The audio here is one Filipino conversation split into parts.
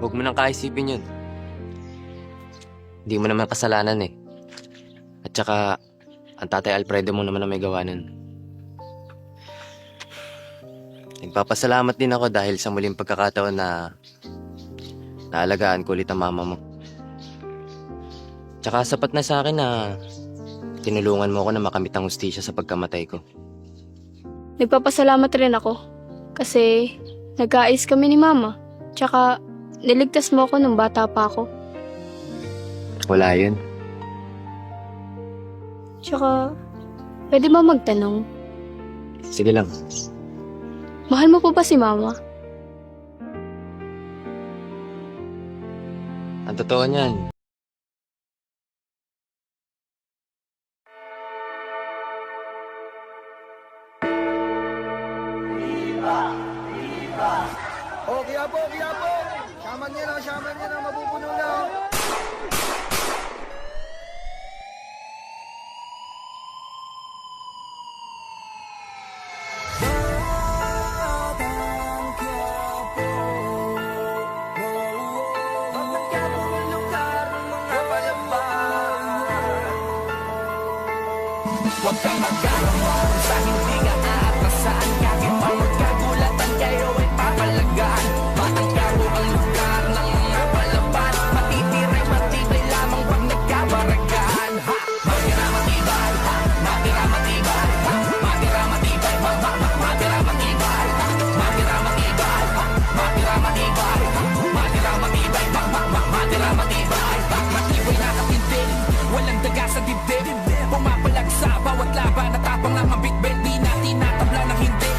Huwag mo nang kaisipin yun. Hindi mo naman kasalanan eh. At saka, ang tatay Alfredo mo naman ang may gawa nun. Nagpapasalamat din ako dahil sa muling pagkakataon na naalagaan ko ulit ang mama mo. Tsaka sapat na sa akin na tinulungan mo ako na makamit ang hustisya sa pagkamatay ko. Nagpapasalamat rin ako kasi nag-aayos kami ni Mama. Tsaka niligtas mo ako nung bata pa ako. Wala yun. Tsaka pwede ba magtanong? Sige lang. Mahal mo po ba si Mama? Ang totoo niyan, Oh, kaya po, kaya po. Shaman niya na, mapupuno na. Huwag kang magkaroon sa hindi nga atrasan. Kahit pa magkagulatan kayo ay papalagaan. Batang Quiapo ang lugar ng mga palaban. Matitiray, matibay lamang pag nagkabaragaan. Matira matibay, matira matibay, matira matibay, matira matibay, matira matibay, matira matibay, matira matibay, matira matibay. Matibay na katindig, walang daga sa dibdib. Pumapalag sa bawat laban, natapang lang ang bitbit. Di natin natabla ng hindi.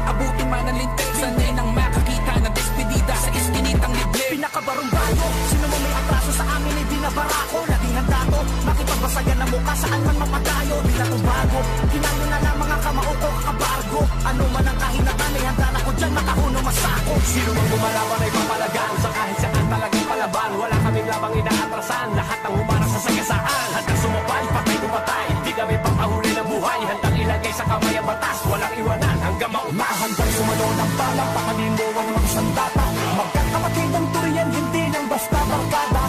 Abutin man ang lintik, sanay nang makakita na despedida sa iskinitang liblib. Pinakabarong bago, sino mo may atraso sa amin ay binabarako. Laging handa to, makipagbasayan na mukha saan man mapatayo. Di na itong bago, kinalo na lang mga kamao ko kakabargo. Ano man ang kahinatan ay handa na ko dyan makahuno masako. Sino mang bumalaban ay papalagaan sa kahit saan talagang palaban. Wala kaming labang inaatrasan, lahat ang humarang sa sagasaan. Hanggang sumabay, patay kumatay, di kami papahuli ng buhay. Handang ilagay sa kamay ang batas, walang iwanan hanggang mauna. Handang sumalo ng bala, pakalimuan ng sandata. Magkakapatid ang turiyan, hindi lang basta barkada.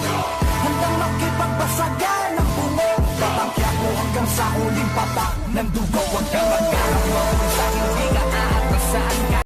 Handang makipagbasagan ng puno. Batang Quiapo hanggang sa huling patak ng dugo. Huwag kang